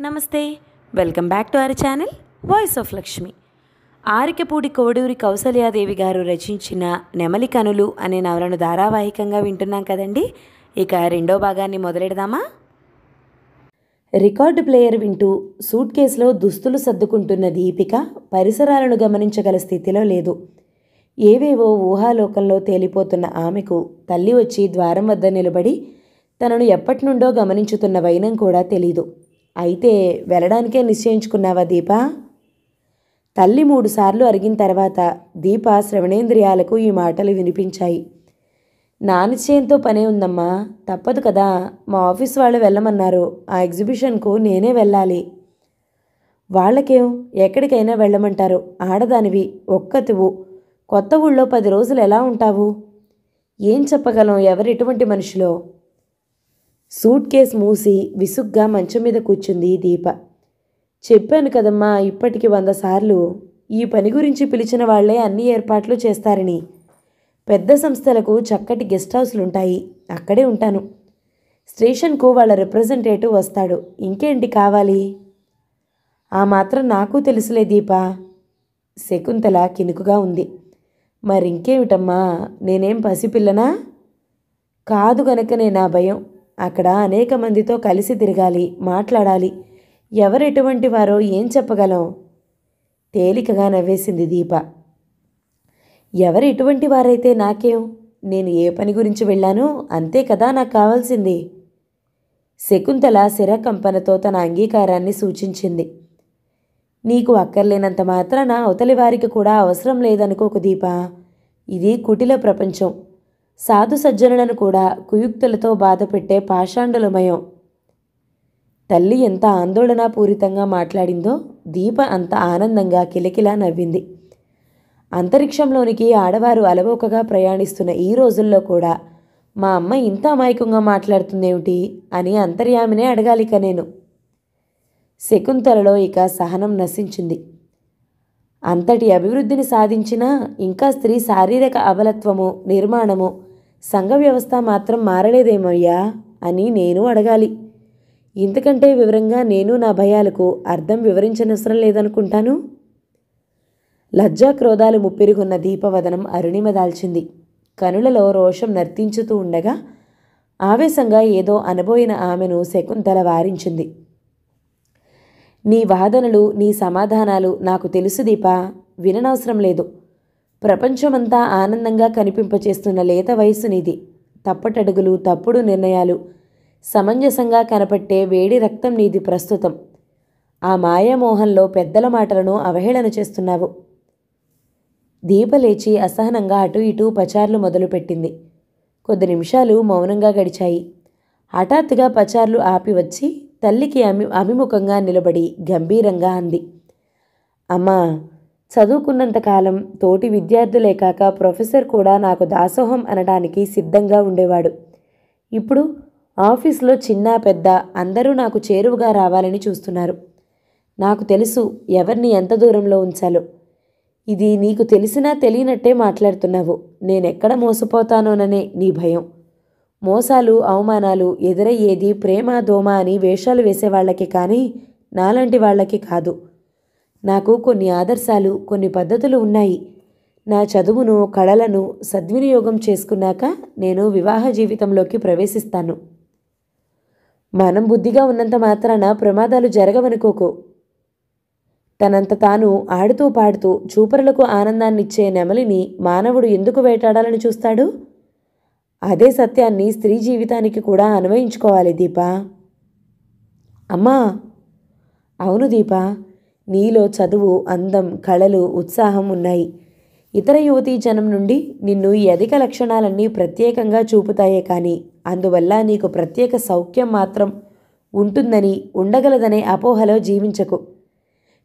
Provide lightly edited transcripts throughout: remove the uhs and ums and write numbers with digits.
నమస్తే, welcome back to our channel voice of Lakshmi. Arikapudi Koduri Kausalya Devi గారు రచించిన నెమలి కనులు అనే నవలను ధారావాహికంగా వింటున్నాం కదండి. ఇక రెండో భాగాన్ని మొదలెడదామా? రికార్డు ప్లేయర్ వింటూ సూట్ కేసులో దుస్తులు సర్దుకుంటున్న దీపిక పరిసరాలను గమనించగల స్థితిలో లేదు. ఏవేవో ఊహాలోకంలో తేలిపోతున్న ఆమెకు తల్లి వచ్చి ద్వారం వద్ద నిలబడి తనను ఎప్పటి నుండో గమనించుతున్న వైనం కూడా తెలీదు. అయితే వెళ్ళడానికే నిశ్చయించుకున్నావా దీపా? తల్లి 3 సార్లు అరిగిన తర్వాత దీప శ్రవణేంద్రియాలకు ఈ మాటలు వినిపించాయి. నా నిశ్చయంతో పనే ఉందమ్మా, తప్పదు కదా. మా ఆఫీస్ వాళ్ళు వెళ్ళమన్నారు. ఆ ఎగ్జిబిషన్కు నేనే వెళ్ళాలి. వాళ్ళకేం, ఎక్కడికైనా వెళ్ళమంటారు. ఆడదానివి, ఒక్కతివు, కొత్త ఊళ్ళో 10 రోజులు ఎలా ఉంటావు? ఏం చెప్పగలం ఎవరెటువంటి మనుషులో? సూట్ కేస్ మూసి విసుగ్గా మంచం మీద కూర్చుంది దీప. చెప్పాను కదమ్మా ఇప్పటికి 100 సార్లు, ఈ పని గురించి పిలిచిన వాళ్లే అన్ని ఏర్పాట్లు చేస్తారని. పెద్ద సంస్థలకు చక్కటి గెస్ట్ హౌస్లుంటాయి, అక్కడే ఉంటాను. స్టేషన్కు వాళ్ళ రిప్రజెంటేటివ్ వస్తాడు, ఇంకేంటి కావాలి? ఆ మాత్రం నాకు తెలుసులే దీపా. శకుంతల కినుకుగా ఉంది. మరింకేమిటమ్మా, నేనేం పసిపిల్లనా? కాదు గనకనే నా భయం. అక్కడ అనేక మందితో కలిసి తిరగాలి, మాట్లాడాలి. ఎవరెటువంటి వారో ఏం చెప్పగలం? తేలికగా నవ్వేసింది దీప. ఎవరు ఎటువంటి వారైతే నాకేం? నేను ఏ పని గురించి వెళ్ళానో అంతే కదా నాకు కావాల్సింది. శకుంతల శిరకంపనతో తన అంగీకారాన్ని సూచించింది. నీకు అక్కర్లేనంత మాత్రాన అవతలి వారికి కూడా అవసరం లేదనుకోకు దీపా. ఇది కుటిల ప్రపంచం. సాధు సజ్జనులను కూడా కుయుక్తులతో బాధపెట్టే పాషాండులమయం. తల్లి ఎంత ఆందోళనాపూరితంగా మాట్లాడిందో దీప అంత ఆనందంగా కిలకిలా నవ్వింది. అంతరిక్షంలోనికి ఆడవారు అలవోకగా ప్రయాణిస్తున్న ఈ రోజుల్లో కూడా మా అమ్మ ఇంత అమాయకంగా మాట్లాడుతుందేమిటి అని అంతర్యామినే అడగాలిక నేను. శకుంతలలో ఇక సహనం నశించింది. అంతటి అభివృద్ధిని సాధించినా ఇంకా స్త్రీ శారీరక అబలత్వము, నిర్మాణము, సంఘ వ్యవస్థ మాత్రం మారలేదేమయ్యా అని నేను అడగాలి. ఇంతకంటే వివరంగా నేను నా భయాలకు అర్థం వివరించనవసరం లేదనుకుంటాను. లజ్జా క్రోధాలు ముప్పిరుగున్న దీపవదనం అరుణిమ దాల్చింది. కనులలో రోషం నర్తించుతూ ఉండగా ఆవేశంగా ఏదో అనబోయిన ఆమెను శకుంతల వారించింది. నీ వాదనలు, నీ సమాధానాలు నాకు తెలుసు దీపా, విననవసరం లేదు. ప్రపంచమంతా ఆనందంగా కనిపింపచేస్తున్న లేత వయసు నీది. తప్పటడుగులు, తప్పుడు నిర్ణయాలు, సమంజసంగా కనపట్టే వేడి రక్తం నీది ప్రస్తుతం. ఆ మాయామోహంలో పెద్దల మాటలను అవహేళన చేస్తున్నావు. దీప లేచి అసహనంగా అటు ఇటూ పచార్లు మొదలుపెట్టింది. కొద్ది నిమిషాలు మౌనంగా గడిచాయి. హఠాత్తుగా పచార్లు ఆపి వచ్చి తల్లికి అభిముఖంగా నిలబడి గంభీరంగా అంది. అమ్మా, చదువుకున్నంతకాలం తోటి విద్యార్థులే కాక ప్రొఫెసర్ కూడా నాకు దాసోహం అనడానికి సిద్ధంగా ఉండేవాడు. ఇప్పుడు ఆఫీస్లో చిన్న పెద్ద అందరూ నాకు చేరువుగా రావాలని చూస్తున్నారు. నాకు తెలుసు ఎవరిని ఎంత దూరంలో ఉంచాలో. ఇది నీకు తెలిసినా తెలియనట్టే మాట్లాడుతున్నావు. నేనెక్కడ మోసపోతానోననే నీ భయం. మోసాలు, అవమానాలు ఎదురయ్యేది ప్రేమ దోమ అని వేషాలు వేసేవాళ్లకి కానీ నాలాంటి వాళ్ళకి కాదు. నాకు కొన్ని ఆదర్శాలు, కొన్ని పద్ధతులు ఉన్నాయి. నా చదువును, కళలను సద్వినియోగం చేసుకున్నాక నేను వివాహ జీవితంలోకి ప్రవేశిస్తాను. మనం బుద్ధిగా ఉన్నంత మాత్రాన ప్రమాదాలు జరగవనుకోకు. తనంత తాను ఆడుతూ పాడుతూ చూపరులకు ఆనందాన్నిచ్చే నెమలిని మానవుడు ఎందుకు వేటాడాలని చూస్తాడు? అదే సత్యాన్ని స్త్రీ జీవితానికి కూడా అన్వయించుకోవాలి దీపా. అమ్మా. అవును దీపా, నీలో చదువు, అందం, కళలు, ఉత్సాహం ఉన్నాయి. ఇతర యువతీ జనం నుండి నిన్ను ఈ అధిక లక్షణాలన్నీ ప్రత్యేకంగా చూపుతాయే కానీ అందువల్ల నీకు ప్రత్యేక సౌఖ్యం మాత్రం ఉంటుందని, ఉండగలదనే అపోహలో జీవించకు.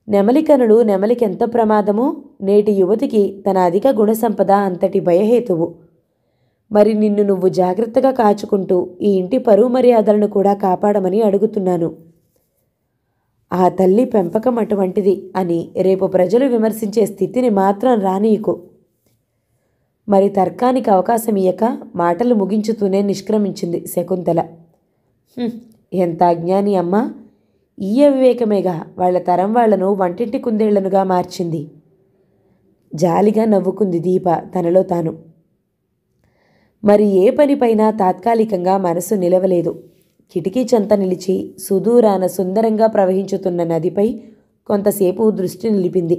నెమలికనులు నెమలికెంత ప్రమాదమో నేటి యువతికి తన అధిక గుణసంపద అంతటి భయహేతువు. మరి నిన్ను నువ్వు జాగ్రత్తగా కాచుకుంటూ ఈ ఇంటి పరువు మర్యాదలను కూడా కాపాడమని అడుగుతున్నాను. ఆ తల్లి పెంపకం అటువంటిది అని రేపు ప్రజలు విమర్శించే స్థితిని మాత్రం రానీయకు. మరి తర్కానికి అవకాశం ఇయ్యక మాటలు ముగించుతూనే నిష్క్రమించింది శకుంతల. ఎంత అజ్ఞాని అమ్మా! ఈ అవివేకమేగా వాళ్ళ తరం వాళ్లను వంటింటి కుందేళ్లనుగా మార్చింది. జాలిగా నవ్వుకుంది దీప తనలో తాను. మరి ఏ పనిపైనా తాత్కాలికంగా మనసు నిలవలేదు. కిటికీ చెంత నిలిచి సుదూరాన సుందరంగా ప్రవహించుతున్న నదిపై కొంతసేపు దృష్టి నిలిపింది.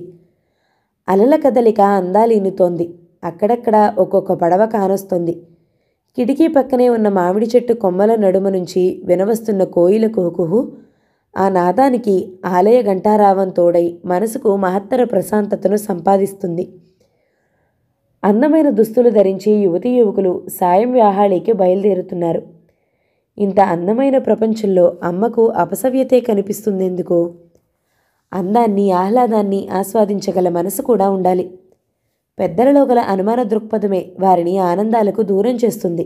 అలల కదలిక అందాలీనుతోంది. అక్కడక్కడ ఒక్కొక్క పడవ కానొస్తోంది. కిటికీ పక్కనే ఉన్న మామిడి చెట్టు కొమ్మల నడుమ నుంచి వినవస్తున్న కోయిల కుహుకుహు ఆ నాదానికి ఆలయ ఘంటారావం తోడై మనసుకు మహత్తర ప్రశాంతతను సంపాదిస్తుంది. అందమైన దుస్తులు ధరించి యువతీ యువకులు సాయం వ్యాహాళికి బయలుదేరుతున్నారు. ఇంత అందమైన ప్రపంచంలో అమ్మకు అపసవ్యతే కనిపిస్తుందెందుకు? అందాన్ని ఆహ్లాదాన్ని ఆస్వాదించగల మనసు కూడా ఉండాలి. పెద్దలలో గల అనుమాన దృక్పథమే వారిని ఆనందాలకు దూరం చేస్తుంది.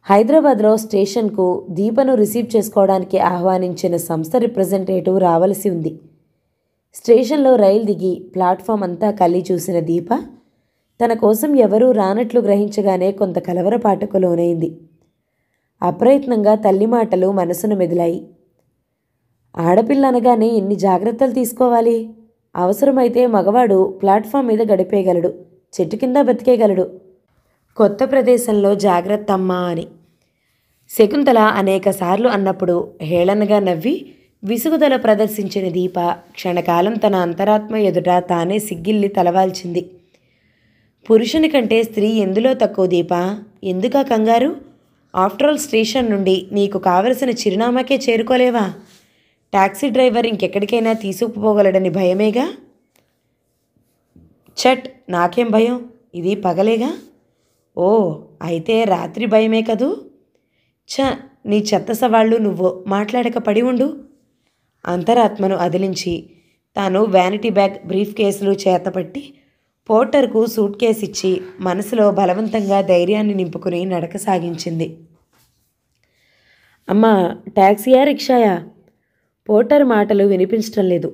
హైదరాబాద్లో స్టేషన్కు దీపను రిసీవ్ చేసుకోవడానికి ఆహ్వానించిన సంస్థ రిప్రజెంటేటివ్ రావలసి ఉంది. స్టేషన్లో రైలు దిగి ప్లాట్ఫామ్ అంతా కళ్ళి చూసిన దీప తన కోసం ఎవరూ రానట్లు గ్రహించగానే కొంత కలవరపాటుకు లోనైంది. అప్రయత్నంగా తల్లి మాటలు మనసును మెదిలాయి. ఆడపిల్ల అనగానే ఎన్ని జాగ్రత్తలు తీసుకోవాలి? అవసరమైతే మగవాడు ప్లాట్ఫామ్ మీద గడిపేయగలడు, చెట్టు కింద బతికేయగలడు. కొత్త ప్రదేశంలో జాగ్రత్త అమ్మా అని శకుంతల అనేకసార్లు అన్నప్పుడు హేళనగా నవ్వి విసుగుదల ప్రదర్శించిన దీప క్షణకాలం తన అంతరాత్మ ఎదుట తానే సిగ్గిల్లి తలవాల్చింది. పురుషుని కంటే స్త్రీ ఎందులో తక్కువ దీప? ఎందుకా కంగారు? ఆఫ్టరాల్ స్టేషన్ నుండి నీకు కావలసిన చిరునామాకే చేరుకోలేవా? Taxi driver ఇంకెక్కడికైనా తీసుకుపోగలడని భయమేగా? చట్, నాకేం భయం, ఇది పగలేగా. ఓ, అయితే రాత్రి భయమే కదూ? నీ చెత్త సవాళ్ళు నువ్వు మాట్లాడక పడి ఉండు. అంతరాత్మను అదిలించి తాను వ్యానిటీ బ్యాగ్, బ్రీఫ్ కేసులు చేతపట్టి పోర్టర్కు సూట్ కేసు ఇచ్చి మనసులో బలవంతంగా ధైర్యాన్ని నింపుకుని నడక సాగించింది. అమ్మా, ట్యాక్సీయా రిక్షాయా? పోర్టర్ మాటలు వినిపించటం లేదు.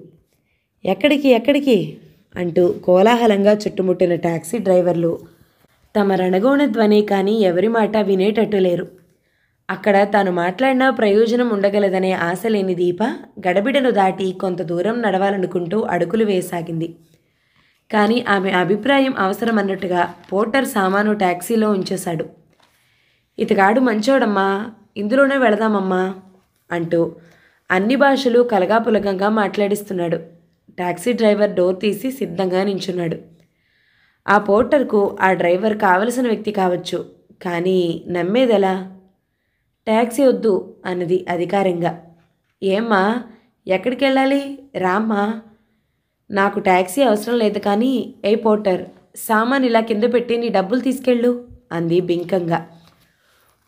ఎక్కడికి అంటూ కోలాహలంగా చుట్టుముట్టిన టాక్సీ డ్రైవర్లు తమ రణగోణ ధ్వని కానీ ఎవరి మాట వినేటట్టు లేరు. అక్కడ తాను మాట్లాడినా ప్రయోజనం ఉండగలదనే ఆశ లేని దీప గడబిడను దాటి కొంత దూరం నడవాలనుకుంటూ అడుగులు వేయసాగింది. కానీ ఆమె అభిప్రాయం అవసరమన్నట్టుగా పోర్టర్ సామాను ట్యాక్సీలో ఉంచేశాడు. ఇతగాడు మంచోడమ్మా, ఇందులోనే వెళదామమ్మా అంటూ అన్ని భాషలు కలగాపులగంగా మాట్లాడిస్తున్నాడు. టాక్సీ డ్రైవర్ డోర్ తీసి సిద్ధంగా నించున్నాడు. ఆ పోర్టర్కు ఆ డ్రైవర్ కావలసిన వ్యక్తి కావచ్చు, కానీ నమ్మేదెలా? ట్యాక్సీ వద్దు అన్నది అధికారంగా. ఏమ్మా, ఎక్కడికి వెళ్ళాలి? రామ్మా. నాకు ట్యాక్సీ అవసరం లేదు, కానీ ఏ పోర్టర్, సామాన్ ఇలా కింద పెట్టి నీ డబ్బులు తీసుకెళ్ళు అంది బింకంగా.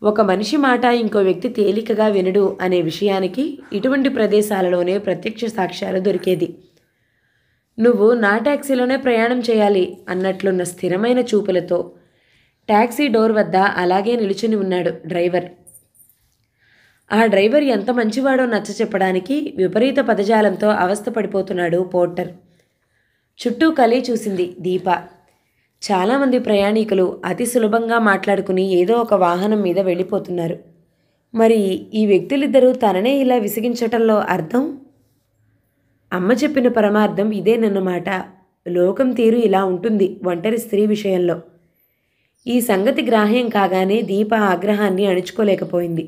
ఒక మనిషి మాట ఇంకో వ్యక్తి తేలికగా వినడు అనే విషయానికి ఇటువంటి ప్రదేశాలలోనే ప్రత్యక్ష సాక్ష్యాలు దొరికేది. నువ్వు నా ట్యాక్సీలోనే ప్రయాణం చేయాలి అన్నట్లున్న స్థిరమైన చూపులతో ట్యాక్సీ డోర్ వద్ద అలాగే నిలుచుని ఉన్నాడు డ్రైవర్. ఆ డ్రైవర్ ఎంత మంచివాడో నచ్చ చెప్పడానికి విపరీత పదజాలంతో అవస్థపడిపోతున్నాడు పోర్టర్. చుట్టూ కలి చూసింది దీప. చాలామంది ప్రయాణికులు అతి సులభంగా మాట్లాడుకుని ఏదో ఒక వాహనం మీద వెళ్ళిపోతున్నారు. మరి ఈ వ్యక్తులిద్దరూ తననే ఇలా విసిగించటంలో అర్థం? అమ్మ చెప్పిన పరమార్థం ఇదేనన్నమాట. లోకం తీరు ఇలా ఉంటుంది ఒంటరి స్త్రీ విషయంలో. ఈ సంగతి గ్రాహ్యం కాగానే దీప ఆగ్రహాన్ని అణుచుకోలేకపోయింది.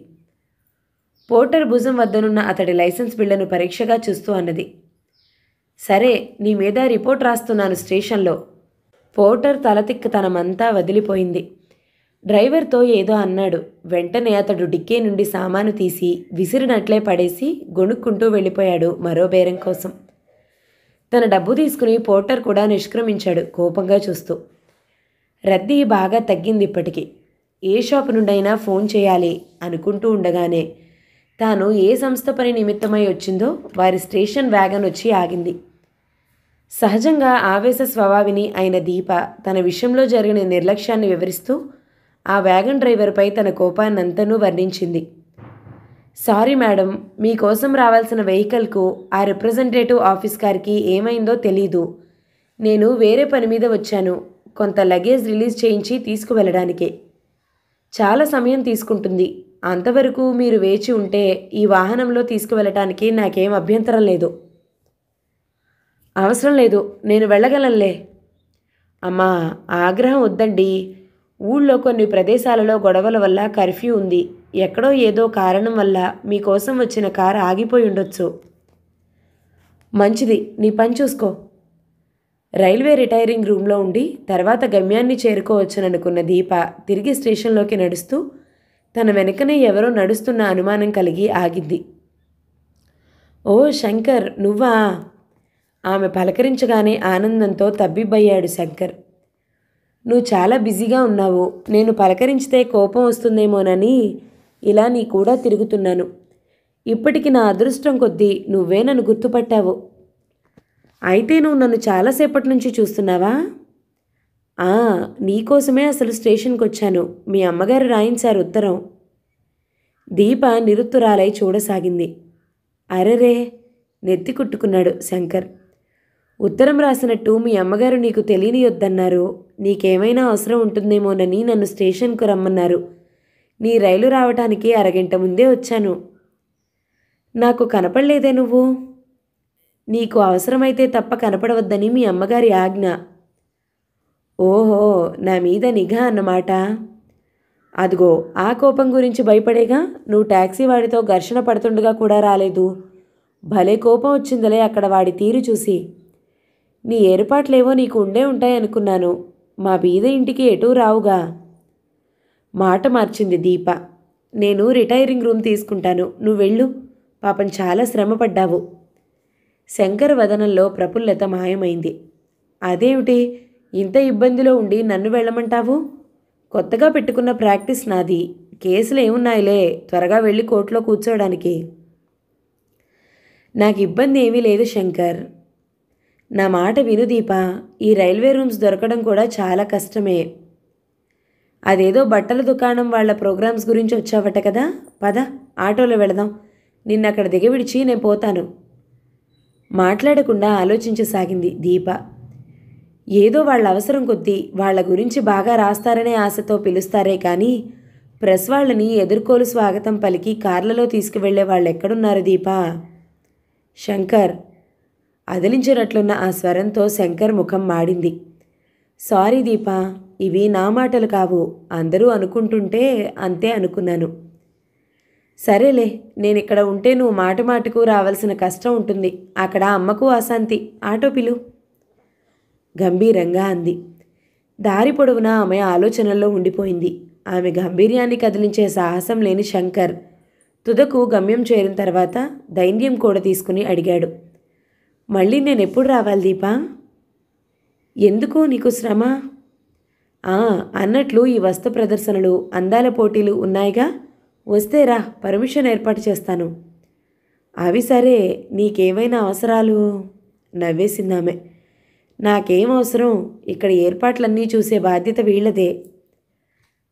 పోర్టర్ భుజం వద్దనున్న అతడి లైసెన్స్ బిళ్లను పరీక్షగా చూస్తూ అన్నది. సరే, నీ మీద రిపోర్ట్ రాస్తున్నాను స్టేషన్లో. పోర్టర్ తలతిక్కతనమంతా వదిలిపోయింది. డ్రైవర్తో ఏదో అన్నాడు. వెంటనే అతడు డిక్కీ నుండి సామాను తీసి విసిరినట్లే పడేసి గొణుక్కుంటూ వెళ్ళిపోయాడు మరో బేరం కోసం. తన డబ్బు తీసుకుని పోర్టర్ కూడా నిష్క్రమించాడు కోపంగా చూస్తూ. రద్దీ బాగా తగ్గింది ఇప్పటికీ. ఏ షాపు నుండైనా ఫోన్ చేయాలి అనుకుంటూ ఉండగానే తాను ఏ సంస్థ పని నిమిత్తమై వచ్చిందో వారి స్టేషన్ వ్యాగన్ వచ్చి ఆగింది. సహజంగా ఆవేశ స్వభావిని అయిన దీప తన విషయంలో జరిగిన నిర్లక్ష్యాన్ని వివరిస్తూ ఆ వ్యాగన్ డ్రైవర్పై తన కోపాన్నంతనూ వర్ణించింది. సారీ మేడం, మీకోసం రావాల్సిన వెహికల్కు ఆ రిప్రజెంటేటివ్ ఆఫీస్ గారికి ఏమైందో తెలీదు. నేను వేరే పని మీద వచ్చాను. కొంత లగేజ్ రిలీజ్ చేయించి తీసుకువెళ్ళడానికే. చాలా సమయం తీసుకుంటుంది. అంతవరకు మీరు వేచి ఉంటే ఈ వాహనంలో తీసుకువెళ్ళటానికి నాకేం అభ్యంతరం లేదు. అవసరం లేదు, నేను వెళ్ళగలనులే. అమ్మా, ఆగ్రహం వద్దండి. ఊళ్ళో కొన్ని ప్రదేశాలలో గొడవల వల్ల కర్ఫ్యూ ఉంది. ఎక్కడో ఏదో కారణం వల్ల మీకోసం వచ్చిన కారు ఆగిపోయి ఉండొచ్చు. మంచిది, నీ పని చూసుకో. రైల్వే రిటైరింగ్ రూమ్లో ఉండి తర్వాత గమ్యాన్ని చేరుకోవచ్చుననుకున్న దీప తిరిగి స్టేషన్లోకి నడుస్తూ తన వెనుకనే ఎవరో నడుస్తున్న అనుమానం కలిగి ఆగింది. ఓ శంకర్, నువ్వా? ఆమె పలకరించగానే ఆనందంతో తబ్బిబ్బయ్యాడు శంకర్. నువ్వు చాలా బిజీగా ఉన్నావు. నేను పలకరించితే కోపం వస్తుందేమోనని ఇలా నీ కూడా తిరుగుతున్నాను. ఇప్పటికి నా అదృష్టం కొద్దీ నువ్వే నన్ను గుర్తుపట్టావు. అయితే నువ్వు నన్ను చాలాసేపటి నుంచి చూస్తున్నావా? నీకోసమే అసలు స్టేషన్కి వచ్చాను. మీ అమ్మగారు రాయించారు ఉత్తరం. దీప నిరుత్తురాలై చూడసాగింది. అరెరే, నెత్తి కుట్టుకున్నాడు శంకర్. ఉత్తరం రాసినట్టు మీ అమ్మగారు నీకు తెలియనియొద్దన్నారు. నీకేమైనా అవసరం ఉంటుందేమోనని నన్ను స్టేషన్కు రమ్మన్నారు. నీ రైలు రావటానికి అరగంట ముందే వచ్చాను. నాకు కనపడలేదే నువ్వు? నీకు అవసరమైతే తప్ప కనపడవద్దని మీ అమ్మగారి ఆజ్ఞ. ఓహో, నా మీద నిఘా అన్నమాట. అదిగో ఆ కోపం గురించి భయపడేగా నువ్వు టాక్సీ వాడితో ఘర్షణ పడుతుండగా కూడా రాలేదు. భలే కోపం వచ్చిందలే అక్కడ వాడి తీరు చూసి. నీ ఏర్పాట్లేవో నీకు ఉండే ఉంటాయనుకున్నాను. మా బీద ఇంటికి ఎటూ రావుగా. మాట మార్చింది దీప. నేను రిటైరింగ్ రూమ్ తీసుకుంటాను, నువ్వు వెళ్ళు. పాపం చాలా శ్రమపడ్డావు. శంకర్ వదనంలో ప్రఫుల్లత మాయమైంది. అదేమిటి, ఇంత ఇబ్బందిలో ఉండి నన్ను వెళ్ళమంటావు? కొత్తగా పెట్టుకున్న ప్రాక్టీస్ నాది. కేసులు ఏమున్నాయిలే, త్వరగా వెళ్ళి కోర్టులో కూర్చోడానికి. నాకు ఇబ్బంది ఏమీ లేదు శంకర్. నా మాట విను దీప. ఈ రైల్వే రూమ్స్ దొరకడం కూడా చాలా కష్టమే. అదేదో బట్టల దుకాణం వాళ్ళ ప్రోగ్రామ్స్ గురించి వచ్చావట కదా. పద, ఆటోలో వెళదాం. నిన్నక్కడ దిగవిడిచి నేను పోతాను. మాట్లాడకుండా ఆలోచించసాగింది దీప. ఏదో వాళ్ళ అవసరం కొద్దీ వాళ్ళ గురించి బాగా రాస్తారనే ఆశతో పిలుస్తారే కానీ ప్రెస్ వాళ్ళని ఎదుర్కోలు స్వాగతం పలికి కార్లలో తీసుకువెళ్లే వాళ్ళు ఎక్కడున్నారు దీపా? శంకర్. అదిలించినట్లున్న ఆ స్వరంతో శంకర్ ముఖం మాడింది. సారీ దీపా, ఇవి నా మాటలు కావు. అందరూ అనుకుంటుంటే అంతే అనుకున్నాను. సరేలే, నేనిక్కడ ఉంటే నువ్వు మాటకు రావాల్సిన కష్టం ఉంటుంది. అక్కడ అమ్మకు అశాంతి. ఆటో పిలు. గంభీరంగా అంది. దారి పొడవునా ఆమె ఆలోచనల్లో ఉండిపోయింది. ఆమె గంభీర్యాన్ని కదిలించే సాహసం లేని శంకర్ తుదకు గమ్యం చేరిన తర్వాత ధైర్యం కూడా తీసుకుని అడిగాడు. మళ్ళీ నేనెప్పుడు రావాలి దీపా? ఎందుకు నీకు శ్రమ? అన్నట్లు ఈ వస్తు ప్రదర్శనలు, అందాల పోటీలు ఉన్నాయిగా. వస్తే రా, పర్మిషన్ ఏర్పాటు చేస్తాను. అవి సరే, నీకేమైనా అవసరాలు? నవ్వేసిందామె. నాకేం అవసరం, ఇక్కడ ఏర్పాట్లన్నీ చూసే బాధ్యత వీళ్ళదే.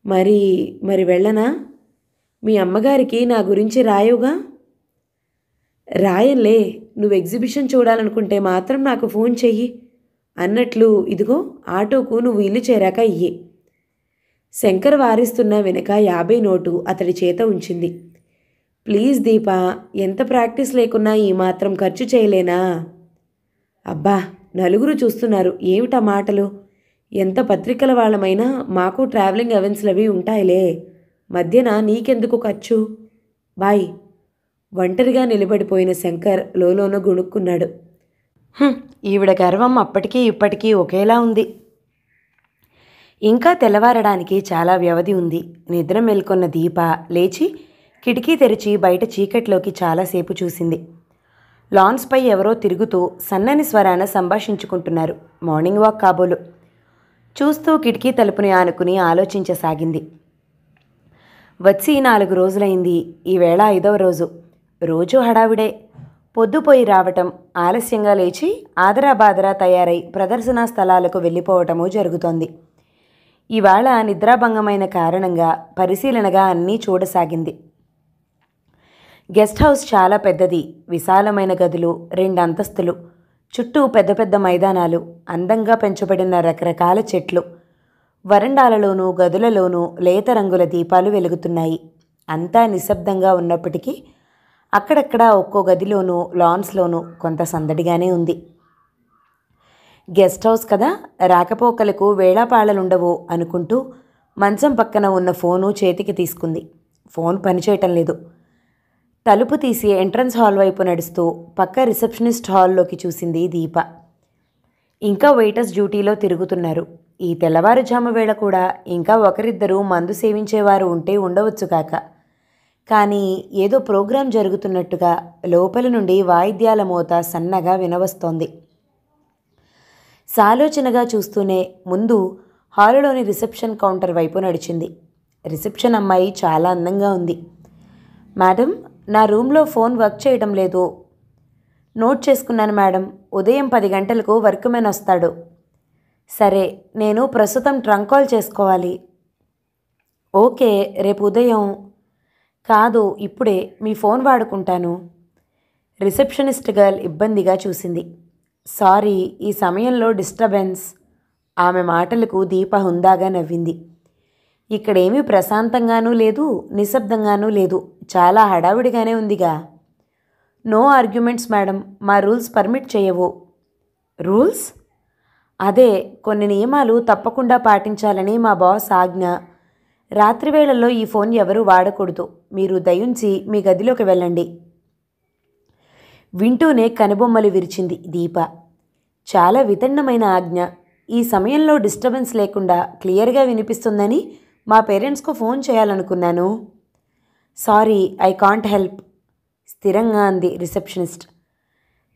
మరి వెళ్ళనా? మీ అమ్మగారికి నా గురించి రాయుగా? రాయన్లే, నువ్వు ఎగ్జిబిషన్ చూడాలనుకుంటే మాత్రం నాకు ఫోన్ చెయ్యి. అన్నట్లు ఇదిగో ఆటోకు నువ్వు ఇల్లు చేరాక ఇయ్యి. శంకర్ వారిస్తున్న వెనక 50 నోటు అతడి చేత ఉంచింది. ప్లీజ్ దీపా, ఎంత ప్రాక్టీస్ లేకున్నా ఈ మాత్రం ఖర్చు చేయలేనా? అబ్బా, నలుగురు చూస్తున్నారు, ఏమిటా మాటలు? ఎంత పత్రికల వాళ్ళమైనా మాకు ట్రావెలింగ్ అవెన్స్లవి ఉంటాయిలే. మధ్యన నీకెందుకు ఖర్చు? బాయ్. ఒంటరిగా నిలబడిపోయిన శంకర్ లోలోన గుణుక్కున్నాడు. ఈవిడ గర్వం అప్పటికీ ఇప్పటికీ ఒకేలా ఉంది. ఇంకా తెల్లవారడానికి చాలా వ్యవధి ఉంది. నిద్ర మేల్కొన్న దీప లేచి కిటికీ తెరిచి బయట చీకట్లోకి చాలాసేపు చూసింది. లాన్స్పై ఎవరో తిరుగుతూ సన్నని స్వరాన సంభాషించుకుంటున్నారు. మార్నింగ్ వాక్ కాబోలు. చూస్తూ కిటికీ తలుపుని ఆనుకుని ఆలోచించసాగింది. వచ్చి 4 రోజులైంది. ఈవేళ 5వ రోజు. రోజూ హడావిడే. పొద్దుపోయి రావటం, ఆలస్యంగా లేచి ఆదరాబాదరా తయారై ప్రదర్శనా స్థలాలకు వెళ్ళిపోవటమూ జరుగుతోంది. ఇవాళ నిద్రాభంగమైన కారణంగా పరిశీలనగా అన్నీ చూడసాగింది. గెస్ట్ హౌస్ చాలా పెద్దది. విశాలమైన గదులు, 2 అంతస్తులు, చుట్టూ పెద్ద పెద్ద మైదానాలు, అందంగా పెంచబడిన రకరకాల చెట్లు, వరండాలలోనూ గదులలోనూ లేత రంగుల దీపాలు వెలుగుతున్నాయి. అంతా నిశ్శబ్దంగా ఉన్నప్పటికీ అక్కడక్కడ ఒక్కో గదిలోనూ లాన్స్లోనూ కొంత సందడిగానే ఉంది. గెస్ట్ హౌస్ కదా, రాకపోకలకు వేళాపాళలుండవు అనుకుంటూ మంచం పక్కన ఉన్న ఫోను చేతికి తీసుకుంది. ఫోన్ పనిచేయటం లేదు. తలుపు తీసి ఎంట్రన్స్ హాల్ వైపు నడుస్తూ పక్క రిసెప్షనిస్ట్ హాల్లోకి చూసింది దీప. ఇంకా వెయిటర్స్ డ్యూటీలో తిరుగుతున్నారు. ఈ తెల్లవారుజాము వేళ కూడా ఇంకా ఒకరిద్దరూ మందు సేవించేవారు ఉంటే ఉండవచ్చు కాక. కానీ ఏదో ప్రోగ్రాం జరుగుతున్నట్టుగా లోపలి నుండి వాయిద్యాల మోత సన్నగా వినవస్తోంది. సాలోచనగా చూస్తూనే ముందు హాలులోని రిసెప్షన్ కౌంటర్ వైపు నడిచింది. రిసెప్షన్ అమ్మాయి చాలా అందంగా ఉంది. మేడం, నా రూమ్లో ఫోన్ వర్క్ చేయడం లేదు. నోట్ చేసుకున్నాను మేడం. ఉదయం 10 గంటలకు వర్క్మెన్ వస్తాడు. సరే, నేను ప్రస్తుతం ట్రంక్ కాల్ చేసుకోవాలి. ఓకే, రేపు ఉదయం. కాదు, ఇప్పుడే మీ ఫోన్ వాడుకుంటాను. రిసెప్షనిస్ట్ గర్ల్ ఇబ్బందిగా చూసింది. సారీ, ఈ సమయంలో డిస్టర్బెన్స్. ఆమె మాటలకు దీప హుందాగా నవ్వింది. ఇక్కడేమీ ప్రశాంతంగానూ లేదు, నిశ్శబ్దంగానూ లేదు. చాలా హడావిడిగానే ఉందిగా. నో ఆర్గ్యుమెంట్స్ మేడం, మా రూల్స్ పర్మిట్ చేయవు. రూల్స్? అదే, కొన్ని నియమాలు తప్పకుండా పాటించాలని మా బాస్ ఆజ్ఞ. రాత్రివేళల్లో ఈ ఫోన్ ఎవరూ వాడకూడదు. మీరు దయుంచి మీ గదిలోకి వెళ్ళండి. వింటూనే కనుబొమ్మలు విరిచింది దీప. చాలా వితన్నమైన ఆజ్ఞ. ఈ సమయంలో డిస్టర్బెన్స్ లేకుండా క్లియర్గా వినిపిస్తుందని మా పేరెంట్స్కు ఫోన్ చేయాలనుకున్నాను. సారీ, ఐ కాంట్ హెల్ప్, స్థిరంగా అంది రిసెప్షనిస్ట్.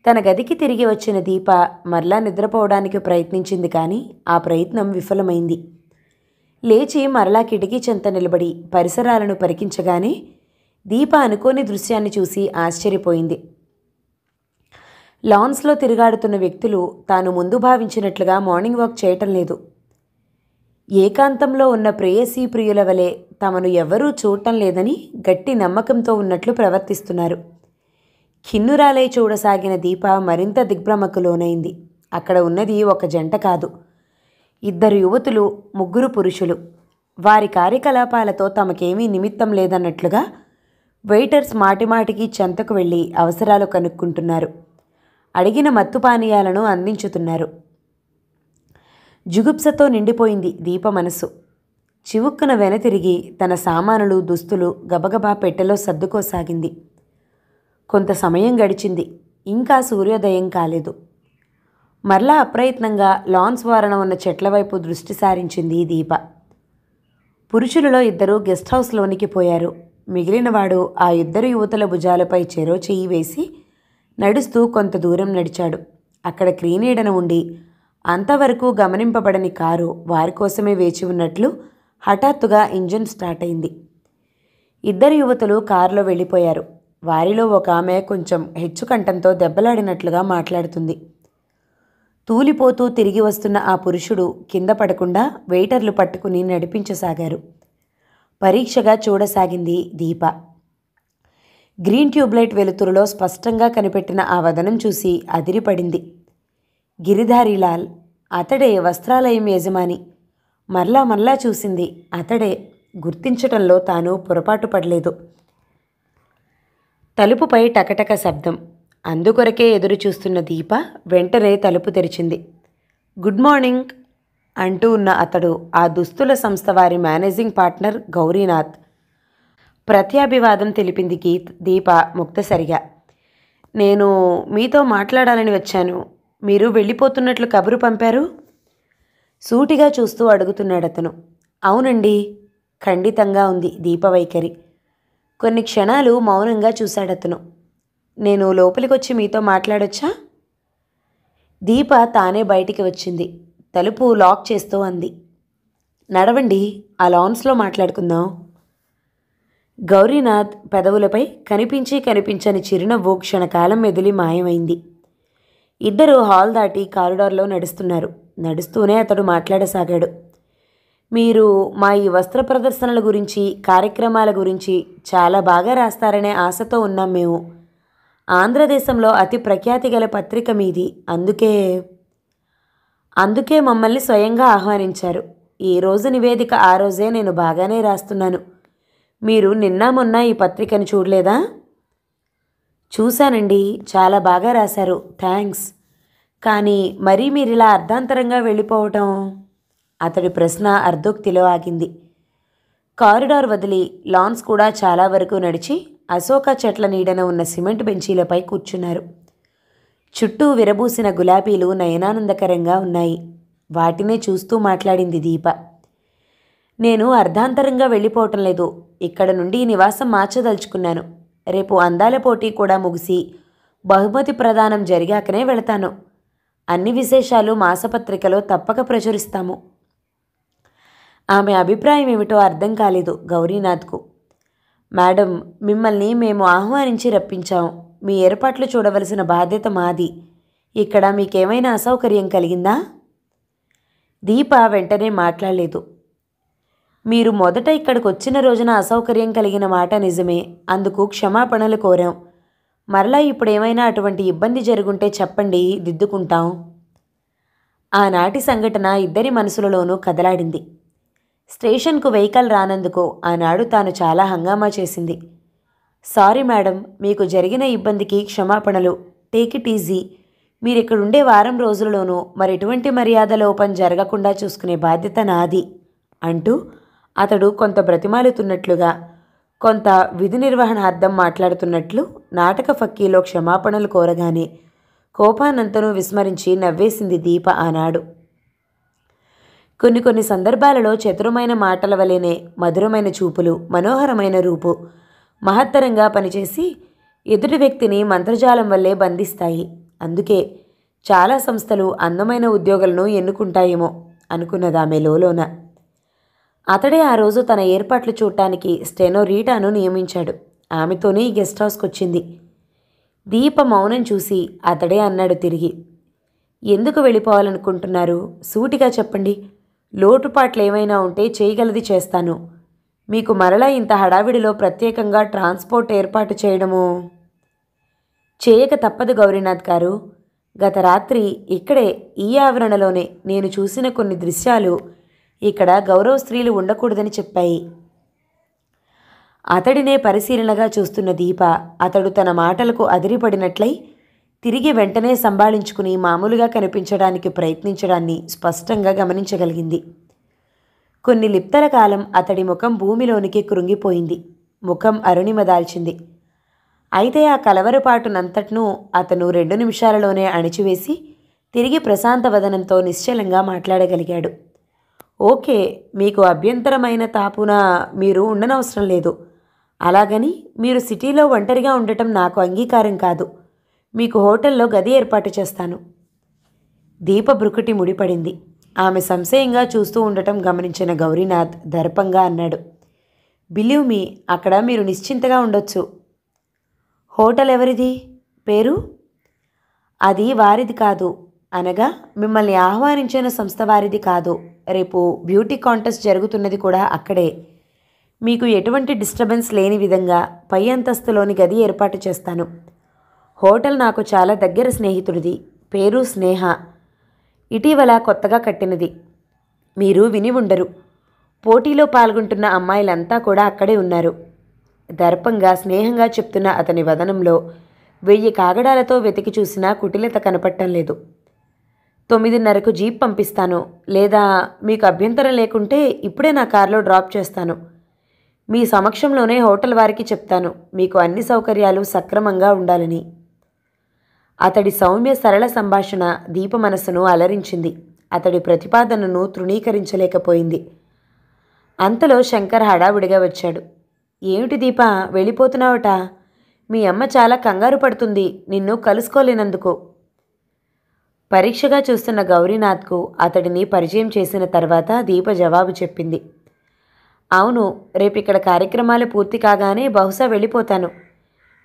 తన గదికి తిరిగి వచ్చిన దీప మరలా నిద్రపోవడానికి ప్రయత్నించింది, కానీ ఆ ప్రయత్నం విఫలమైంది. లేచి మరలా కిటికీ చెంత నిలబడి పరిసరాలను పరికించగానే దీప అనుకోని దృశ్యాన్ని చూసి ఆశ్చర్యపోయింది. లాన్స్లో తిరుగాడుతున్న వ్యక్తులు తాను ముందు భావించినట్లుగా మార్నింగ్ వాక్ చేయటం లేదు. ఏకాంతంలో ఉన్న ప్రేయసీ ప్రియుల వలె తమను ఎవరూ చూడటం లేదని గట్టి నమ్మకంతో ఉన్నట్లు ప్రవర్తిస్తున్నారు. ఖిన్నురాలై చూడసాగిన దీప మరింత దిగ్భ్రమకు లోనైంది. అక్కడ ఉన్నది ఒక జంట కాదు, 2 యువతులు, 3 పురుషులు. వారి కార్యకలాపాలతో తమకేమీ నిమిత్తం లేదన్నట్లుగా వెయిటర్స్ మాటిమాటికి చెంతకు వెళ్ళి అవసరాలు కనుక్కుంటున్నారు. అడిగిన మత్తు పానీయాలను అందించుతున్నారు. జుగుప్సతో నిండిపోయింది దీప మనసు. చివుక్కున వెనతిరిగి తన సామానులు, దుస్తులు గబగబా పెట్టెలో సర్దుకోసాగింది. కొంత సమయం గడిచింది. ఇంకా సూర్యోదయం కాలేదు. మరలా అప్రయత్నంగా లాన్స్ వారణ ఉన్న చెట్ల వైపు దృష్టి సారించింది దీప. పురుషులలో 2 గెస్ట్ హౌస్లోనికి పోయారు. మిగిలినవాడు ఆ 2 యువతుల భుజాలపై చెరో చెయ్యి వేసి నడుస్తూ కొంత దూరం నడిచాడు. అక్కడ క్రీనీడన ఉండి అంతవరకు గమనింపబడని కారు వారి కోసమే వేచి ఉన్నట్లు హఠాత్తుగా ఇంజిన్ స్టార్ట్ అయింది. 2 యువతులు కారులో వెళ్ళిపోయారు. వారిలో ఒక ఆమె కొంచెం హెచ్చుకంఠంతో దెబ్బలాడినట్లుగా మాట్లాడుతుంది. తూలిపోతూ తిరిగి వస్తున్న ఆ పురుషుడు కింద పడకుండా వెయిటర్లు పట్టుకుని నడిపించసాగారు. పరీక్షగా చూడసాగింది దీప. గ్రీన్ ట్యూబ్లైట్ వెలుతురులో స్పష్టంగా కనిపెట్టిన ఆ వదనం చూసి అదిరిపడింది. గిరిధారీలాల్, అతడే వస్త్రాలయం యజమాని. మరలా చూసింది అతడే. గుర్తించటంలో తాను పొరపాటు పడలేదు. తలుపుపై టకటక శబ్దం. అందుకొరకే ఎదురు చూస్తున్న దీప వెంటనే తలుపు తెరిచింది. గుడ్ మార్నింగ్ అంటూ ఉన్న అతడు ఆ దుస్తుల సంస్థ వారి మేనేజింగ్ పార్ట్నర్ గౌరీనాథ్. ప్రత్యాభివాదం తెలిపింది దీప ముక్తసరిగా. నేను మీతో మాట్లాడాలని వచ్చాను. మీరు వెళ్ళిపోతున్నట్లు కబురు పంపారు. సూటిగా చూస్తూ అడుగుతున్నాడతను. అవునండి, ఖండితంగా ఉంది దీప వైఖరి. కొన్ని క్షణాలు మౌనంగా చూశాడతను. నేను లోపలికొచ్చి మీతో మాట్లాడొచ్చా? దీప తానే బయటికి వచ్చింది. తలుపు లాక్ చేస్తూ అంది. నడవండి, ఆ లాన్స్లో మాట్లాడుకుందాం. గౌరీనాథ్ పెదవులపై కనిపించని చిరునవ్వు క్షణకాలం మెదిలి మాయమైంది. 2 హాల్ దాటి కారిడార్లో నడుస్తున్నారు. నడుస్తూనే అతడు మాట్లాడసాగాడు. మీరు మా ఈ వస్త్ర ప్రదర్శనల గురించి, కార్యక్రమాల గురించి చాలా బాగా రాస్తారనే ఆశతో ఉన్నాం మేము. ఆంధ్రదేశంలో అతి ప్రఖ్యాతి గల పత్రిక మీది. అందుకే మమ్మల్ని స్వయంగా ఆహ్వానించారు. ఈ రోజు నివేదిక ఆ రోజే నేను బాగానే రాస్తున్నాను. మీరు నిన్న మొన్న ఈ పత్రికను చూడలేదా? చూశానండి, చాలా బాగా రాశారు, థ్యాంక్స్. కానీ మరీ మీరిలా అర్ధాంతరంగా వెళ్ళిపోవటం? అతడి ప్రశ్న అర్ధోక్తిలో ఆగింది. కారిడార్ వదిలి లాన్స్ కూడా చాలా వరకు నడిచి అశోక చెట్ల నీడన ఉన్న సిమెంట్ బెంచీలపై కూర్చున్నారు. చుట్టూ విరబూసిన గులాబీలు నయనానందకరంగా ఉన్నాయి. వాటినే చూస్తూ మాట్లాడింది దీప. నేను అర్ధాంతరంగా వెళ్ళిపోవటం లేదు. ఇక్కడ నుండి నివాసం మార్చదలుచుకున్నాను. రేపు అందాల పోటీ కూడా ముగిసి బహుమతి ప్రదానం జరిగాకనే వెళతాను. అన్ని విశేషాలు మాసపత్రికలో తప్పక ప్రచురిస్తాము. ఆమె అభిప్రాయం ఏమిటో అర్థం కాలేదు గౌరీనాథ్కు. మేడం, మిమ్మల్ని మేము ఆహ్వానించి రప్పించాం. మీ ఏర్పాట్లు చూడవలసిన బాధ్యత మాది. ఇక్కడ మీకేమైనా అసౌకర్యం కలిగిందా? దీప వెంటనే మాట్లాడలేదు. మీరు మొదట ఇక్కడికి వచ్చిన రోజున అసౌకర్యం కలిగిన మాట నిజమే. అందుకు క్షమాపణలు కోరాం. మరలా ఇప్పుడేమైనా అటువంటి ఇబ్బంది జరుగుంటే చెప్పండి, దిద్దుకుంటాం. ఆనాటి సంఘటన ఇద్దరి మనసులలోనూ కదలాడింది. స్టేషన్కు వెహికల్ రానందుకు ఆనాడు తాను చాలా హంగామా చేసింది. సారీ మేడం, మీకు జరిగిన ఇబ్బందికి క్షమాపణలు. Take it easy. మీరిక్కడుండే వారం రోజుల్లోనూ మరెటువంటి మర్యాద లోపం జరగకుండా చూసుకునే బాధ్యత నాది అంటూ అతడు కొంత బ్రతిమాలుతున్నట్లుగా, కొంత విధి నిర్వహణార్థం మాట్లాడుతున్నట్లు నాటక ఫక్కీలో క్షమాపణలు కోరగానే కోపానంతను విస్మరించి నవ్వేసింది దీప ఆనాడు. కొన్ని సందర్భాలలో చతురమైన మాటల వలెనే మధురమైన చూపులు, మనోహరమైన రూపు మహత్తరంగా పనిచేసి ఎదుటి వ్యక్తిని మంత్రజాలం వల్లే బంధిస్తాయి. అందుకే చాలా సంస్థలు అందమైన ఉద్యోగులను ఎన్నుకుంటాయేమో అనుకున్నదామె లోలోన. అతడే ఆ రోజు తన ఏర్పాట్లు చూడటానికి స్టెనో రీటాను నియమించాడు. ఆమెతోనే ఈ గెస్ట్ హౌస్కి వచ్చింది. దీప మౌనం చూసి అతడే అన్నాడు తిరిగి, ఎందుకు వెళ్ళిపోవాలనుకుంటున్నారు? సూటిగా చెప్పండి. లోటుపాట్లు ఏమైనా ఉంటే చేయగలది చేస్తాను. మీకు మరలా ఇంత హడావిడిలో ప్రత్యేకంగా ట్రాన్స్పోర్ట్ ఏర్పాటు చేయడము చేయక తప్పదు గౌరీనాథ్ గారు. గత రాత్రి ఇక్కడే ఈ ఆవరణలోనే నేను చూసిన కొన్ని దృశ్యాలు ఇక్కడ గౌరవ స్త్రీలు ఉండకూడదని చెప్పాయి. అతడినే పరిశీలనగా చూస్తున్న దీప అతడు తన మాటలకు అదిరిపడినట్లయి తిరిగి వెంటనే సంభాళించుకుని మామూలుగా కనిపించడానికి ప్రయత్నించడాన్ని స్పష్టంగా గమనించగలిగింది. కొన్ని లిప్తల కాలం అతడి ముఖం భూమిలోనికి కృంగిపోయింది. ముఖం అరుణిమ దాల్చింది. అయితే ఆ కలవరపాటునంతట్నూ అతను 2 నిమిషాలలోనే అణిచివేసి తిరిగి ప్రశాంత వదనంతో నిశ్చలంగా మాట్లాడగలిగాడు. ఓకే, మీకు అభ్యంతరమైన తాపున మీరు ఉండనవసరం లేదు. అలాగని మీరు సిటీలో ఒంటరిగా ఉండటం నాకు అంగీకారం కాదు. మీకు హోటల్లో గది ఏర్పాటు చేస్తాను. దీప బ్రుకుటి ముడిపడింది. ఆమె సంశయంగా చూస్తూ ఉండటం గమనించిన గౌరీనాథ్ దర్పంగా అన్నాడు, బిలీవ్ మీ, అక్కడ మీరు నిశ్చింతగా ఉండొచ్చు. హోటల్ ఎవరిది? పేరు? అది వారిది కాదు. అనగా మిమ్మల్ని ఆహ్వానించిన సంస్థ వారిది కాదు. రేపు బ్యూటీ కాంటెస్ట్ జరుగుతున్నది కూడా అక్కడే. మీకు ఎటువంటి డిస్టర్బెన్స్ లేని విధంగా పై అంతస్తులోని గది ఏర్పాటు చేస్తాను. హోటల్ నాకు చాలా దగ్గర స్నేహితుడిది. పేరు స్నేహ. ఇటీవల కొత్తగా కట్టినది. మీరు విని ఉండరు. పోటీలో పాల్గొంటున్న అమ్మాయిలంతా కూడా అక్కడే ఉన్నారు. దర్పంగా స్నేహంగా చెప్తున్న అతని వదనంలో 1000 కాగడాలతో వెతికి చూసినా కుటిలత కనపడటం లేదు. 9:30కు జీప్ పంపిస్తాను. లేదా మీకు అభ్యంతరం లేకుంటే ఇప్పుడే నా కారులో డ్రాప్ చేస్తాను. మీ సమక్షంలోనే హోటల్ వారికి చెప్తాను మీకు అన్ని సౌకర్యాలు సక్రమంగా ఉండాలని. అతడి సౌమ్య సరళ సంభాషణ దీప మనసును అలరించింది. అతడి ప్రతిపాదనను తృణీకరించలేకపోయింది. అంతలో శంకర్ హడావుడిగా వచ్చాడు. ఏమిటి దీప, వెళ్ళిపోతున్నావట? మీ అమ్మ చాలా కంగారు పడుతుంది నిన్ను కలుసుకోలేనందుకు. పరీక్షగా చూస్తున్న గౌరీనాథ్కు అతడిని పరిచయం చేసిన తర్వాత దీప జవాబు చెప్పింది. అవును, రేపిక్కడ కార్యక్రమాలు పూర్తి కాగానే బహుశా వెళ్ళిపోతాను.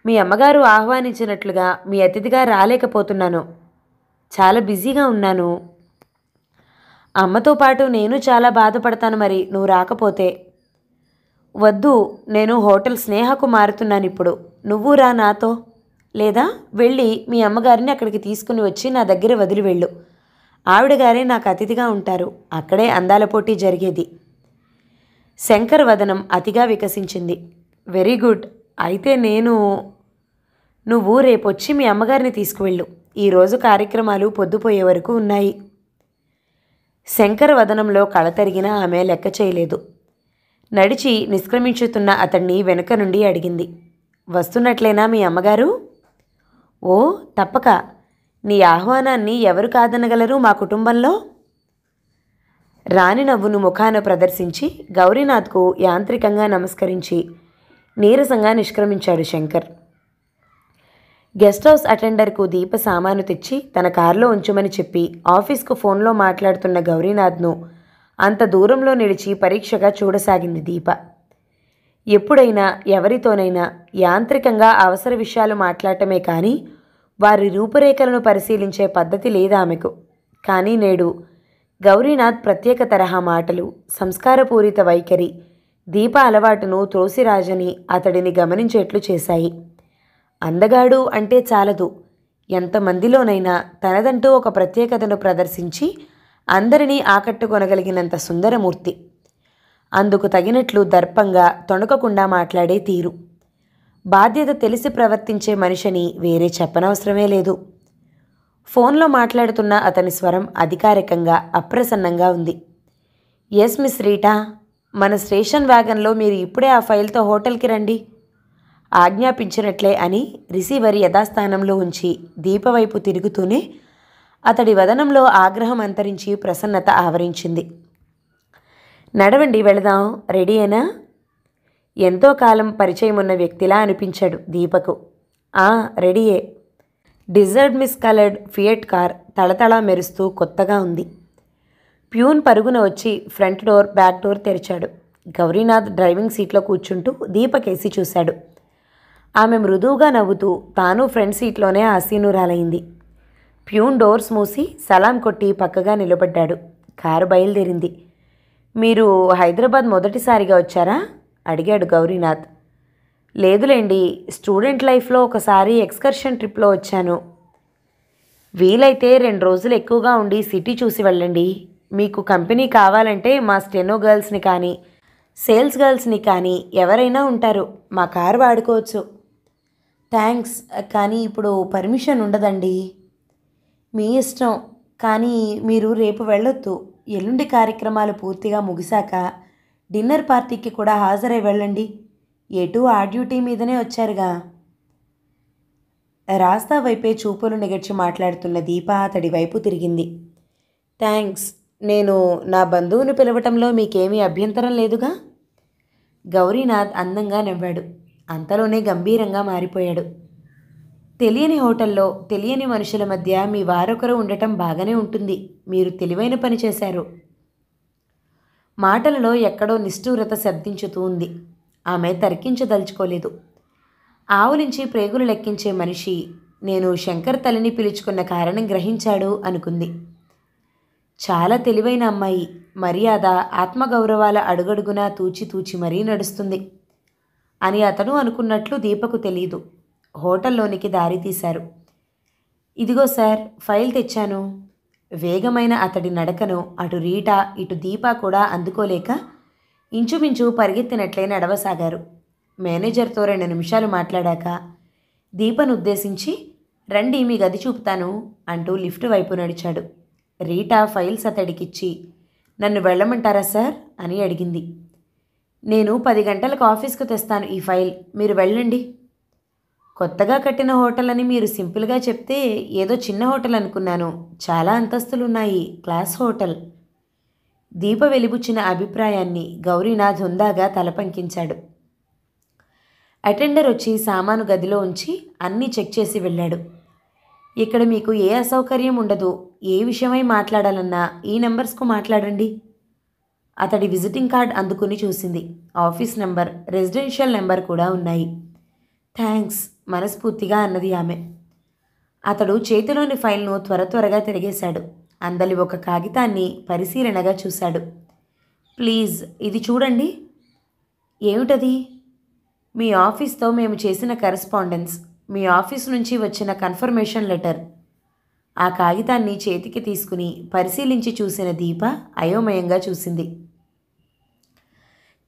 మీ అమ్మగారు ఆహ్వానించినట్లుగా మీ అతిథిగా రాలేకపోతున్నాను. చాలా బిజీగా ఉన్నాను. అమ్మతో పాటు నేను చాలా బాధపడతాను మరి నువ్వు రాకపోతే. వద్దు, నేను హోటల్ స్నేహకు మారుతున్నాను ఇప్పుడు. నువ్వు రా నాతో. లేదా వెళ్ళి మీ అమ్మగారిని అక్కడికి తీసుకుని వచ్చి నా దగ్గర వదిలి వెళ్ళు. ఆవిడగారే నాకు అతిథిగా ఉంటారు. అక్కడే అందాల పోటీ జరిగేది. శంకర్ వదనం అతిగా వికసించింది. Very good. అయితే నువ్వు రేపొచ్చి మీ అమ్మగారిని తీసుకువెళ్ళు. ఈరోజు కార్యక్రమాలు పొద్దుపోయే వరకు ఉన్నాయి. శంకర్ వదనంలో కళ తరిగినా ఆమె లెక్క చేయలేదు. నడిచి నిష్క్రమించుతున్న అతన్ని వెనుక నుండి అడిగింది, వస్తున్నట్లేనా మీ అమ్మగారు? ఓ తప్పక. నీ ఆహ్వానాన్ని ఎవరు కాదనగలరు మా కుటుంబంలో? రాణి నవ్వును ముఖాన ప్రదర్శించి గౌరీనాథ్కు యాంత్రికంగా నమస్కరించి నీరసంగా నిష్క్రమించాడు శంకర్. గెస్ట్ హౌస్ అటెండర్కు దీప సామాను తెచ్చి తన కారులో ఉంచుమని చెప్పి ఆఫీస్కు ఫోన్లో మాట్లాడుతున్న గౌరీనాథ్ను అంత దూరంలో నిలిచి పరీక్షగా చూడసాగింది దీప. ఎప్పుడైనా ఎవరితోనైనా యాంత్రికంగా అవసర విషయాలు మాట్లాడటమే కానీ వారి రూపురేఖలను పరిశీలించే పద్ధతి లేదామెకు. కానీ నేడు గౌరీనాథ్ ప్రత్యేక తరహా మాటలు, సంస్కారపూరిత వైఖరి దీప అలవాటును త్రోసిరాజని అతడిని గమనించేట్లు చేశాయి. అందగాడు అంటే చాలదు, ఎంతమందిలోనైనా తనదంటూ ఒక ప్రత్యేకతను ప్రదర్శించి అందరినీ ఆకట్టుకొనగలిగినంత సుందరమూర్తి. అందుకు తగినట్లు దర్పంగా తొణకకుండా మాట్లాడే తీరు. బాధ్యత తెలిసి ప్రవర్తించే మనిషిని వేరే చెప్పనవసరమే లేదు. ఫోన్లో మాట్లాడుతున్న అతని స్వరం అధికారికంగా అప్రసన్నంగా ఉంది. ఎస్ మిస్ రీటా, మన స్టేషన్ వ్యాగన్లో మీరు ఇప్పుడే ఆ ఫైల్తో హోటల్కి రండి ఆజ్ఞాపించినట్లే అని రిసీవర్ యథాస్థానంలో ఉంచి దీపవైపు తిరుగుతూనే అతడి వదనంలో ఆగ్రహం అంతరించి ప్రసన్నత ఆవరించింది. నడవండి వెళదాం, రెడీయేనా? ఎంతో కాలం పరిచయం ఉన్న వ్యక్తిలా అనిపించాడు దీపకు. రెడీయే. Desert mist coloured Fiat car తళతళా మెరుస్తూ కొత్తగా ఉంది. ప్యూన్ పరుగున వచ్చి ఫ్రంట్ డోర్ బ్యాక్ డోర్ తెరిచాడు. గౌరీనాథ్ డ్రైవింగ్ సీట్లో కూర్చుంటూ దీపకేసి చూశాడు. ఆమె మృదువుగా నవ్వుతూ తాను ఫ్రంట్ సీట్లోనే ఆసీనురాలైంది. ప్యూన్ డోర్స్ మూసి సలాం కొట్టి పక్కగా నిలబడ్డాడు. కారు బయలుదేరింది. మీరు హైదరాబాద్ మొదటిసారిగా వచ్చారా? అడిగాడు గౌరీనాథ్. లేదులేండి, స్టూడెంట్ లైఫ్లో ఒకసారి ఎక్స్కర్షన్ ట్రిప్లో వచ్చాను. వీలైతే 2 రోజులు ఎక్కువగా ఉండి సిటీ చూసి వెళ్ళండి. మీకు కంపెనీ కావాలంటే మా స్టెనో గర్ల్స్ని కానీ సేల్స్ గర్ల్స్ని కానీ ఎవరైనా ఉంటారు. మా కారు వాడుకోవచ్చు. థ్యాంక్స్, కానీ ఇప్పుడు పర్మిషన్ ఉండదండి. మీ ఇష్టం, కానీ మీరు రేపు వెళ్ళొద్దు. ఎల్లుండి కార్యక్రమాలు పూర్తిగా ముగిశాక డిన్నర్ పార్టీకి కూడా హాజరై వెళ్ళండి. ఎటు ఆ డ్యూటీ మీదనే వచ్చారుగా. రాస్తా వైపే చూపులు నిగడ్చి మాట్లాడుతున్న దీప అతడి వైపు తిరిగింది. థ్యాంక్స్, నేను నా బంధువును పిలవటంలో మీకేమీ అభ్యంతరం లేదుగా? గౌరీనాథ్ అందంగా నవ్వాడు. అంతలోనే గంభీరంగా మారిపోయాడు. తెలియని హోటల్లో తెలియని మనుషుల మధ్య మీ వారొకరు ఉండటం బాగానే ఉంటుంది. మీరు తెలివైన పని చేశారు. మాటలలో ఎక్కడో నిష్ఠూరత శబ్దించుతూ ఉంది. ఆమె తర్కించదలుచుకోలేదు. ఆవులించి ప్రేగులు లెక్కించే మనిషి నేను శంకర్ తల్లిని పిలుచుకున్న కారణం గ్రహించాడు అనుకుంది. చాలా తెలివైన అమ్మాయి. మర్యాద, ఆత్మగౌరవాల అడుగడుగునా తూచి మరీ నడుస్తుంది అని అతను అనుకున్నట్లు దీపకు తెలీదు. హోటల్లోనికి దారి తీశారు. ఇదిగో సార్, ఫైల్ తెచ్చాను. వేగమైన అతడి నడకను అటు రీటా ఇటు దీప కూడా అందుకోలేక ఇంచుమించు పరిగెత్తినట్లే నడవసాగారు. మేనేజర్తో 2 నిమిషాలు మాట్లాడాక దీపను ఉద్దేశించి రండి మీ గది చూపుతాను అంటూ లిఫ్ట్ వైపు నడిచాడు. రీటా ఫైల్స్ అతడికిచ్చి నన్ను వెళ్ళమంటారా సార్ అని అడిగింది. నేను 10 గంటలకు ఆఫీస్కు తెస్తాను ఈ ఫైల్, మీరు వెళ్ళండి. కొత్తగా కట్టిన హోటల్ అని మీరు సింపుల్గా చెప్తే ఏదో చిన్న హోటల్ అనుకున్నాను. చాలా అంతస్తులున్నాయి, క్లాస్ హోటల్. దీప వెలిబుచ్చిన అభిప్రాయాన్ని గౌరీనాథ్ హుందాగా తలపంకించాడు. అటెండర్ వచ్చి సామాను గదిలో ఉంచి అన్నీ చెక్ చేసి వెళ్ళాడు. ఇక్కడ మీకు ఏ అసౌకర్యం ఉండదు. ఏ విషయమై మాట్లాడాలన్నా ఈ నెంబర్స్కు మాట్లాడండి. అతడి విజిటింగ్ కార్డ్ అందుకుని చూసింది. ఆఫీస్ నెంబర్, రెసిడెన్షియల్ నెంబర్ కూడా ఉన్నాయి. థ్యాంక్స్ మనస్ఫూర్తిగా అన్నది ఆమె. అతడు చేతిలోని ఫైల్ను త్వరగా తిరిగేశాడు. అందలి ఒక కాగితాన్ని పరిశీలనగా చూశాడు. ప్లీజ్ ఇది చూడండి. ఏమిటది? మీ ఆఫీస్తో మేము చేసిన కరెస్పాండెన్స్, మీ ఆఫీస్ నుంచి వచ్చిన కన్ఫర్మేషన్ లెటర్. ఆ కాగితాన్ని చేతికి తీసుకుని పరిశీలించి చూసిన దీప అయోమయంగా చూసింది.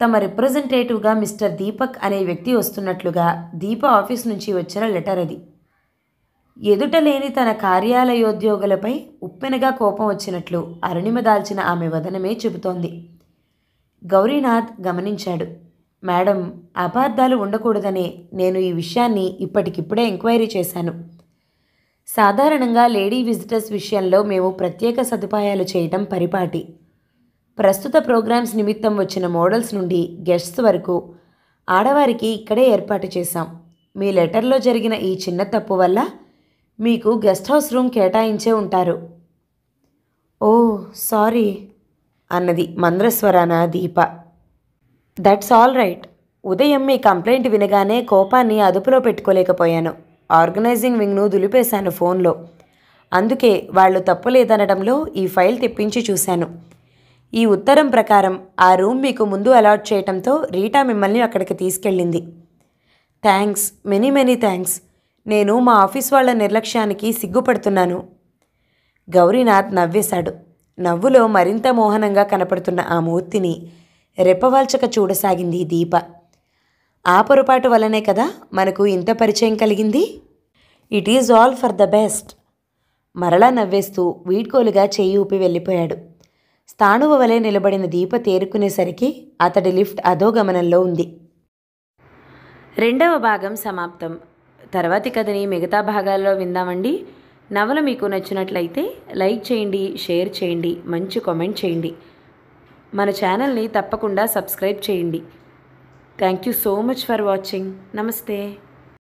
తమ రిప్రజెంటేటివ్గా మిస్టర్ దీపక్ అనే వ్యక్తి వస్తున్నట్లుగా దీప ఆఫీస్ నుంచి వచ్చిన లెటర్ అది. ఎదుట లేని తన కార్యాలయోద్యోగులపై ఉప్పెనగా కోపం వచ్చినట్లు అరుణిమ దాల్చిన ఆమె వదనమే చెబుతోంది. గౌరీనాథ్ గమనించాడు. మేడం, అపార్థాలు ఉండకూడదనే నేను ఈ విషయాన్ని ఇప్పటికిప్పుడే ఎంక్వైరీ చేశాను. సాధారణంగా లేడీ విజిటర్స్ విషయంలో మేము ప్రత్యేక సదుపాయాలు చేయటం పరిపాటి. ప్రస్తుత ప్రోగ్రామ్స్ నిమిత్తం వచ్చిన మోడల్స్ నుండి గెస్ట్స్ వరకు ఆడవారికి ఇక్కడే ఏర్పాటు చేశాం. మీ లెటర్లో జరిగిన ఈ చిన్న తప్పు వల్ల మీకు గెస్ట్ హౌస్ రూమ్ కేటాయించే ఉంటారు. ఓ సారీ అన్నది మంద్రస్వరాన దీప. That's all right. ఉదయం మీ కంప్లైంట్ వినగానే కోపాన్ని అదుపులో పెట్టుకోలేకపోయాను. ఆర్గనైజింగ్ వింగ్ను దులిపేశాను ఫోన్లో. అందుకే వాళ్ళు తప్పు లేదనడంలో ఈ ఫైల్ తెప్పించి చూశాను. ఈ ఉత్తరం ప్రకారం ఆ రూమ్ మీకు ముందు అలాట్ చేయటంతో రీటా మిమ్మల్ని అక్కడికి తీసుకెళ్ళింది. Thanks, many many thanks. నేను మా ఆఫీస్ వాళ్ళ నిర్లక్ష్యానికి సిగ్గుపడుతున్నాను. గౌరీనాథ్ నవ్వేశాడు. నవ్వులో మరింత మోహనంగా కనపడుతున్న ఆ మూర్తిని రెప్పవాల్చక చూడసాగింది దీప. ఆ పొరపాటు వల్లనే కదా మనకు ఇంత పరిచయం కలిగింది. It is all for the best. మరలా నవ్వేస్తూ వీడ్కోలుగా చెయ్యి ఊపి వెళ్ళిపోయాడు. స్థాణువ వలె నిలబడిన దీప తేరుకునేసరికి అతడి లిఫ్ట్ అధోగమనంలో ఉంది. 2వ భాగం సమాప్తం. తర్వాతి కథని మిగతా భాగాల్లో విందామండి. నవల మీకు నచ్చినట్లయితే లైక్ చేయండి, షేర్ చేయండి, మంచి కామెంట్ చేయండి. మన ఛానల్ని తప్పకుండా సబ్స్క్రైబ్ చేయండి. Thank you so much for watching. నమస్తే.